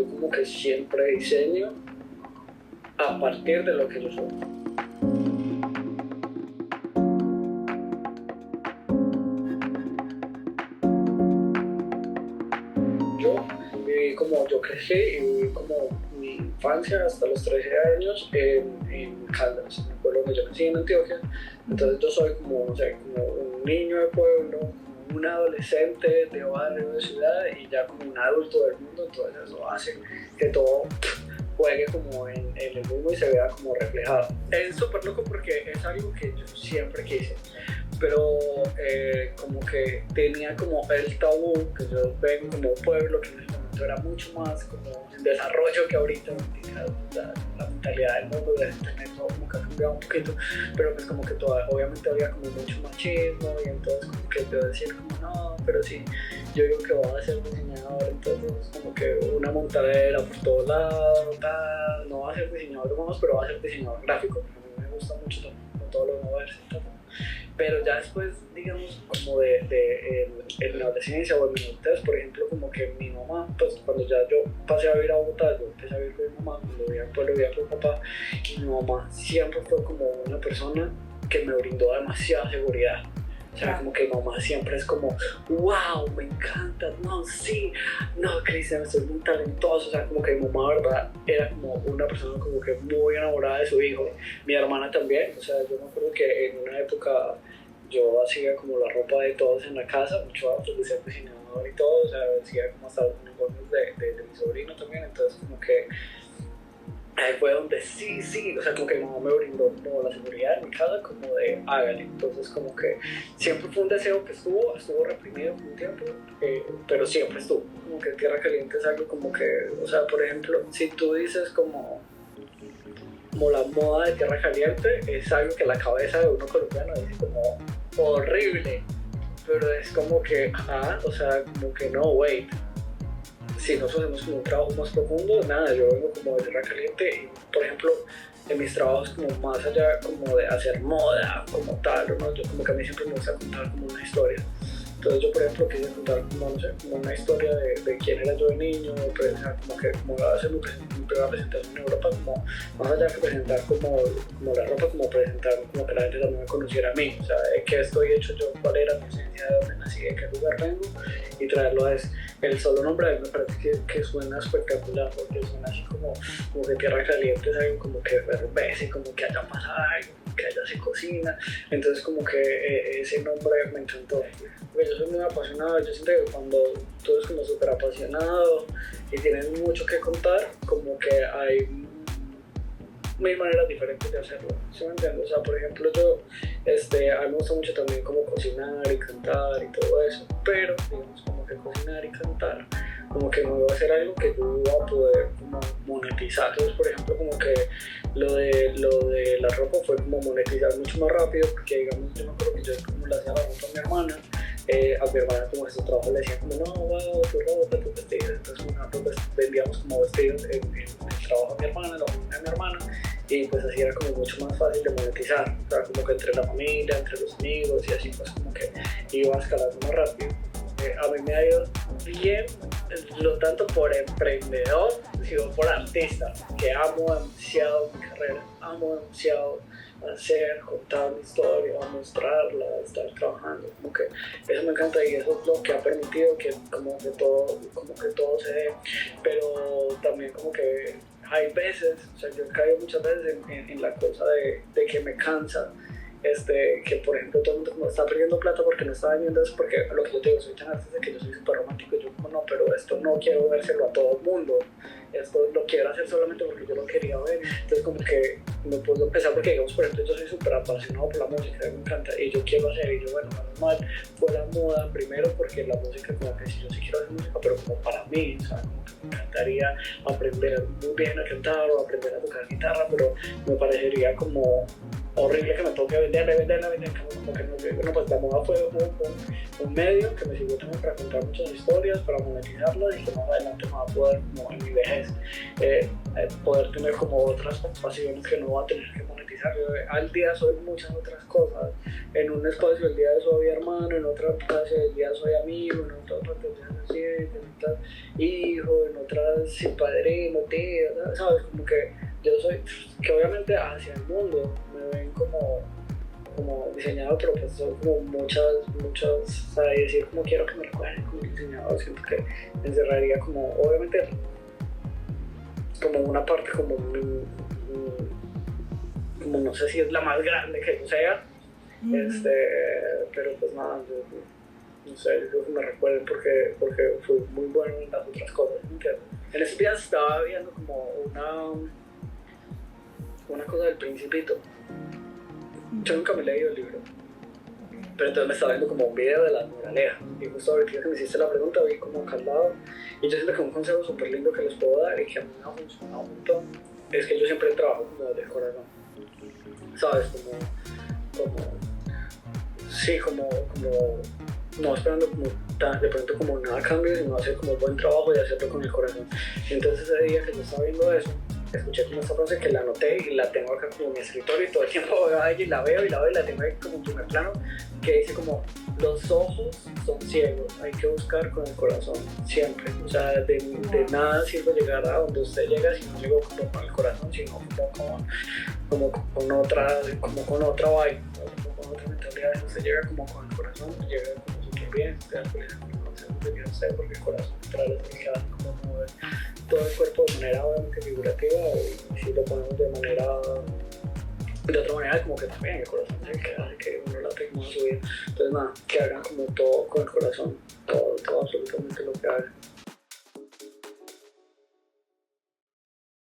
yo como que siempre diseño a partir de lo que yo soy. Yo viví como, yo crecí y viví como mi infancia hasta los 13 años en Caldas, en el pueblo donde yo nací en Antioquia. Entonces yo soy como, no sé, como un niño de pueblo, como un adolescente de barrio, de ciudad y ya como un adulto del mundo. Entonces eso hace que todo juegue como en el mundo y se vea como reflejado. Es súper loco porque es algo que yo siempre quise, pero como que tenía como el tabú, que yo vengo como un pueblo que en ese momento era mucho más como en desarrollo que ahorita. La mentalidad del mundo de internet todo como que ha cambiado un poquito, pero pues como que obviamente había como mucho machismo y entonces como que yo decía como no, pero sí, yo digo que voy a ser diseñador, entonces como que una montadera por todos lados, no va a ser diseñador de modos, pero va a ser diseñador gráfico, porque a mí me gusta mucho todo lo moverse y todo. Pero ya después, digamos, como en la adolescencia o en mi adultez, por ejemplo, como que mi mamá, pues cuando ya yo pasé a vivir a Bogotá, yo empecé a vivir con mi mamá, cuando vivía en pueblo, vivía con mi papá, y mi mamá siempre fue como una persona que me brindó demasiada seguridad. O sea, como que mi mamá siempre es como, wow, me encanta, no, sí, no, Cristian, estoy muy talentoso. O sea, como que mi mamá, verdad, era como una persona como que muy enamorada de su hijo. Mi hermana también, o sea, yo me acuerdo que en una época yo hacía como la ropa de todos en la casa, mucho antes de ser diseñador y todo, o sea, hacía como hasta los uniformes de mi sobrino también, entonces como que ahí fue donde sí, o sea, como que mi mamá me brindó como la seguridad en mi casa, como de hágale. Entonces, como que siempre fue un deseo que estuvo reprimido por un tiempo, pero siempre estuvo. Como que Tierra Caliente es algo como que, o sea, por ejemplo, si tú dices como la moda de Tierra Caliente, es algo que la cabeza de uno colombiano dice como horrible, pero es como que, o sea, como que no, wait. Si nosotros hacemos como un trabajo más profundo, nada, yo vengo como de Tierra Caliente y, por ejemplo, en mis trabajos como más allá como de hacer moda como tal, ¿no? Yo como que a mí siempre me gusta contar como una historia. Entonces yo, por ejemplo, quise contar como, no sé, como una historia de quién era yo de niño, pues, como que como iba a hacer mi primera presentación en Europa, como más allá que presentar como la ropa, como presentar como que la gente también me conociera a mí, o sea, de qué estoy hecho yo, cuál era mi esencia, de dónde nací, de qué lugar vengo, y traerlo a el solo nombre de él me parece que suena espectacular, porque suena así como que Tierra Caliente es algo como que efervesce, como que haya pasado algo, que haya se cocina, entonces como que ese nombre me encantó. Porque yo soy muy apasionado, yo siento que cuando tú eres como súper apasionado y tienes mucho que contar, como que hay mil maneras diferentes de hacerlo, ¿sí me entiendes? O sea, por ejemplo, yo, a mí me gusta mucho también como cocinar y cantar y todo eso, pero digamos como que cocinar y cantar, como que no va a ser algo que yo voy a poder como monetizar. Entonces, por ejemplo, como que lo de la ropa fue como monetizar mucho más rápido, porque digamos, yo me acuerdo que yo como le hacía la ropa a mi hermana, a mi hermana como que su trabajo le decía como no, wow, tu ropa, tus vestidos, entonces nosotros vendíamos como vestidos en el trabajo de mi hermana, en la oficina de mi hermana, y pues así era como mucho más fácil de monetizar, o sea, como que entre la familia, entre los amigos y así pues como que iba escalando más rápido. A mí me ha ido bien, no tanto por emprendedor, sino por artista, que amo demasiado mi carrera, amo demasiado hacer, contar mi historia, mostrarla, estar trabajando, como que eso me encanta y eso es lo que ha permitido que como que todo se dé, pero también como que hay veces, o sea, yo he caído muchas veces en la cosa de que me cansa, que por ejemplo todo el mundo como está perdiendo plata porque no está vendiendo eso, porque lo que yo te digo, soy tan artista que yo soy súper romántico y yo como no, pero esto no quiero vérselo a todo el mundo, esto lo quiero hacer solamente porque yo lo quería ver, entonces como que me puedo empezar porque digamos por ejemplo yo soy súper apasionado por la música, me encanta y yo quiero hacer y yo bueno, menos mal fue la moda primero porque la música como que si yo sí quiero hacer música pero como para mí, o sea, como que me encantaría aprender muy bien a cantar o aprender a tocar guitarra, pero me parecería como horrible que me toque venderla, como que no, bueno, pues la moda fue un medio que me sirvió también para contar muchas historias, para monetizarlas y que más adelante me va a poder, como en mi vejez, poder tener como otras pasiones que no va a tener que monetizar. Yo al día soy muchas otras cosas, en un espacio del día soy hermano, en otro espacio del día soy amigo, en otro parte del día soy paciente, en otras hijo, en otras sin padrino, tío, ¿sabes? Como que yo soy, que obviamente hacia el mundo me ven como diseñador, pero pues son como muchas, ¿sabes? Decir como quiero que me recuerden como diseñador, siento que encerraría como, obviamente, como una parte como como no sé si es la más grande que yo sea, pero pues nada, yo, no sé, yo creo que me recuerden porque fui muy bueno en las otras cosas, ¿entiendes? En esos días estaba viendo como una cosa del Principito. Yo nunca me he leído el libro, pero entonces me estaba viendo como un video de la moraleja y justo ahorita que me hiciste la pregunta vi como caldado y yo siento que un consejo súper lindo que les puedo dar y que a mí me ha funcionado un montón es que yo siempre trabajo como desde el corazón, ¿sabes? Sí, como no esperando como de pronto como nada cambie, sino hacer como buen trabajo y hacerlo con el corazón. Y entonces ese día que yo estaba viendo eso, escuché como esta frase que la anoté y la tengo acá como en mi escritorio y todo el tiempo veo a ella y la veo y la tengo ahí como en primer plano, que dice como los ojos son ciegos, hay que buscar con el corazón siempre. O sea, de nada sirve llegar a donde usted llega si no llegó como con el corazón, sino como con otra vaina, como con otra mentalidad. Si usted llega como con el corazón, llega como súper bien, usted da el consejo de Dios, porque el corazón trae el que hace como mover todo el cuerpo de manera obviamente figurativa y si lo ponemos de otra manera como que también el corazón es el que hace que uno late como su vida. Entonces nada, que hagan como todo con el corazón, todo absolutamente lo que hagan.